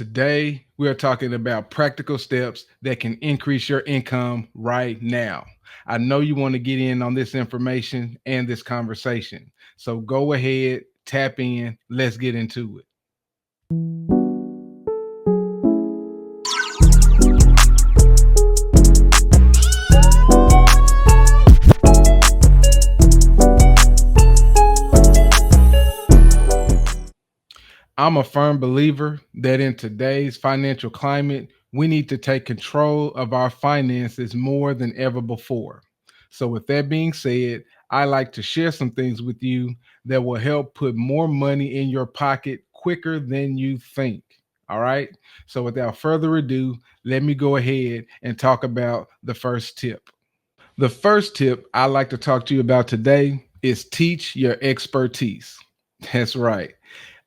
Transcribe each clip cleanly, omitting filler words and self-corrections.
Today, we are talking about practical steps that can increase your income right now. I know you want to get in on this information and this conversation. So go ahead, tap in, let's get into it. I'm a firm believer that in today's financial climate, we need to take control of our finances more than ever before. So, with that being said, I like to share some things with you that will help put more money in your pocket quicker than you think. All right. So, without further ado, let me go ahead and talk about the first tip. The first tip I like to talk to you about today is teach your expertise. That's right.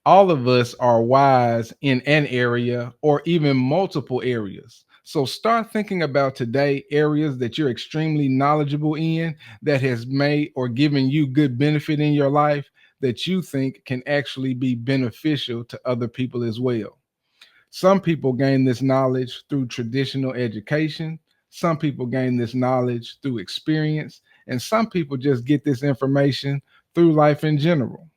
All of us are wise in an area or even multiple areas. So start thinking about today areas that you're extremely knowledgeable in that has made or given you good benefit in your life that you think can actually be beneficial to other people as well. Some people gain this knowledge through traditional education. Some people gain this knowledge through experience. And some people just get this information through life in general.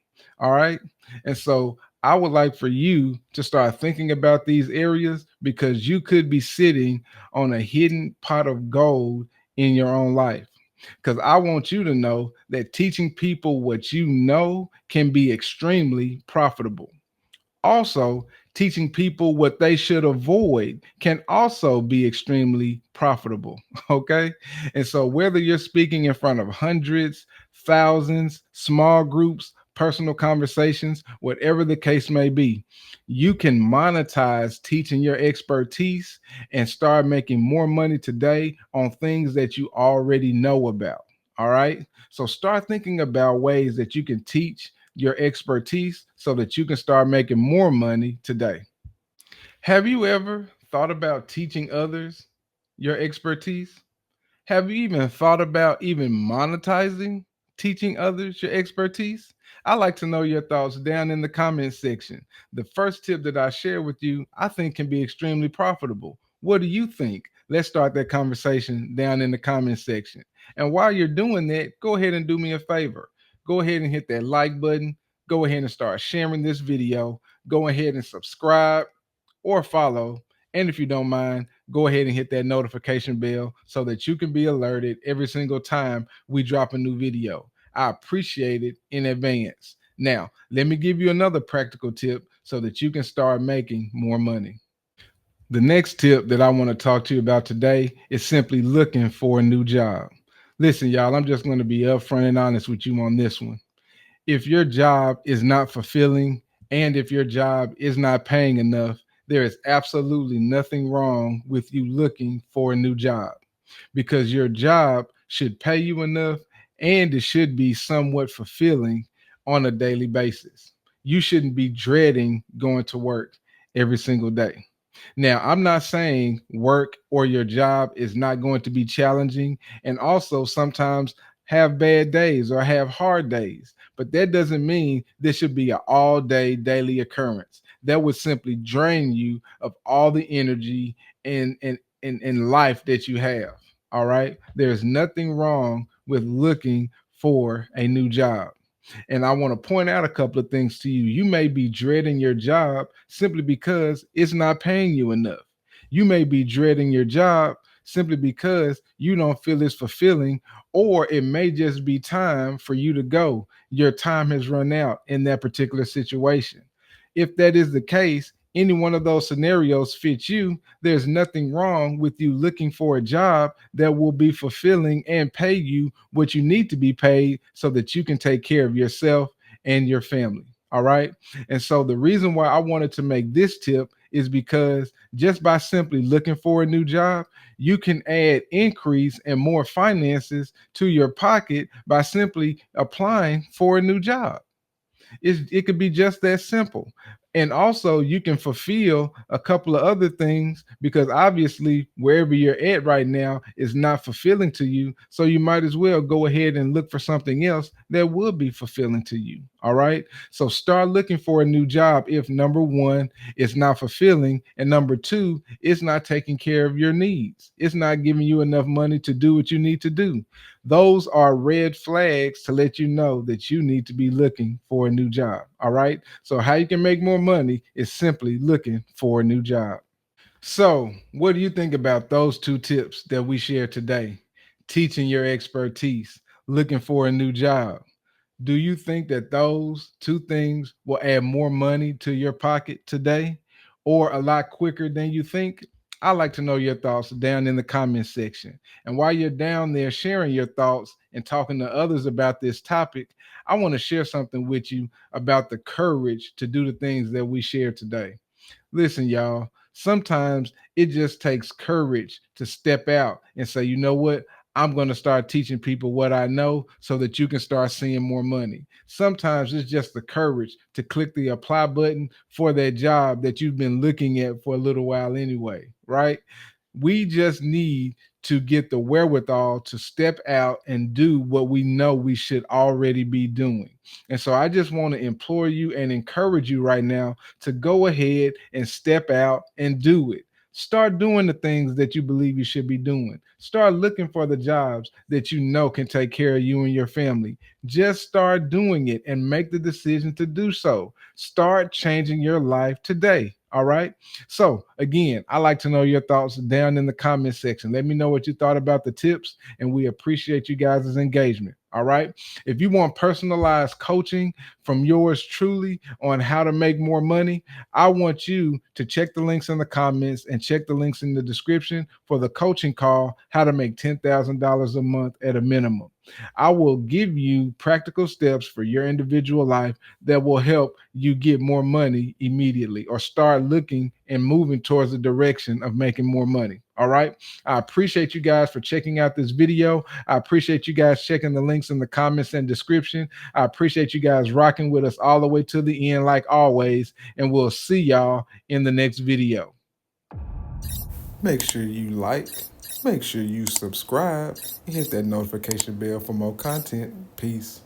All right. And so I would like for you to start thinking about these areas because you could be sitting on a hidden pot of gold in your own life. Because I want you to know that teaching people what you know can be extremely profitable. Also, teaching people what they should avoid can also be extremely profitable. Okay. And so, whether you're speaking in front of hundreds, thousands, small groups, personal conversations, whatever the case may be, you can monetize teaching your expertise and start making more money today on things that you already know about. All right. So, start thinking about ways that you can teach your expertise so that you can start making more money today. Have you ever thought about teaching others your expertise? Have you even thought about even monetizing teaching others your expertise? I like to know your thoughts down in the comment section. The first tip that I share with you, I think can be extremely profitable. What do you think? Let's start that conversation down in the comment section. And while you're doing that, go ahead and do me a favor. Go ahead and hit that like button. Go ahead and start sharing this video. Go ahead and subscribe or follow. And if you don't mind, go ahead and hit that notification bell so that you can be alerted every single time we drop a new video. I appreciate it in advance. Now, let me give you another practical tip so that you can start making more money. The next tip that I want to talk to you about today is simply looking for a new job. Listen, y'all, I'm just going to be upfront and honest with you on this one. If your job is not fulfilling and if your job is not paying enough, there is absolutely nothing wrong with you looking for a new job because your job should pay you enough and it should be somewhat fulfilling on a daily basis. You shouldn't be dreading going to work every single day. Now, I'm not saying work or your job is not going to be challenging and also sometimes have bad days or have hard days, but that doesn't mean this should be an all day daily occurrence. That would simply drain you of all the energy and life that you have. All right. There's nothing wrong with looking for a new job. And I want to point out a couple of things to you. You may be dreading your job simply because it's not paying you enough. You may be dreading your job simply because you don't feel it's fulfilling, or it may just be time for you to go. Your time has run out in that particular situation. If that is the case, any one of those scenarios fits you, there's nothing wrong with you looking for a job that will be fulfilling and pay you what you need to be paid so that you can take care of yourself and your family. All right. And so the reason why I wanted to make this tip is because just by simply looking for a new job, you can add increase and more finances to your pocket by simply applying for a new job. It could be just that simple. And also, you can fulfill a couple of other things because obviously, wherever you're at right now is not fulfilling to you. So, you might as well go ahead and look for something else that will be fulfilling to you. All right. So start looking for a new job if number one, it's not fulfilling, and number two, it's not taking care of your needs. It's not giving you enough money to do what you need to do. Those are red flags to let you know that you need to be looking for a new job. All right. So, how you can make more money is simply looking for a new job. So, what do you think about those two tips that we shared today? Teaching your expertise, looking for a new job. Do you think that those two things will add more money to your pocket today or a lot quicker than you think? I'd like to know your thoughts down in the comment section. And while you're down there sharing your thoughts and talking to others about this topic, I want to share something with you about the courage to do the things that we shared today. Listen, y'all, sometimes it just takes courage to step out and say, you know what? I'm going to start teaching people what I know so that you can start seeing more money. Sometimes it's just the courage to click the apply button for that job that you've been looking at for a little while anyway, right? We just need to get the wherewithal to step out and do what we know we should already be doing. And so I just want to implore you and encourage you right now to go ahead and step out and do it. Start doing the things that you believe you should be doing. Start looking for the jobs that you know can take care of you and your family. Just start doing it and make the decision to do so. Start changing your life today. All right. So, again, I like to know your thoughts down in the comment section. Let me know what you thought about the tips, and we appreciate you guys' engagement. All right. If you want personalized coaching from yours truly on how to make more money, I want you to check the links in the comments and check the links in the description for the coaching call, How to Make $10,000 a Month at a Minimum. I will give you practical steps for your individual life that will help you get more money immediately or start looking and moving towards the direction of making more money. All right. I appreciate you guys for checking out this video. I appreciate you guys checking the links in the comments and description. I appreciate you guys rocking with us all the way to the end, like always. And we'll see y'all in the next video. Make sure you like, make sure you subscribe, and hit that notification bell for more content. Peace.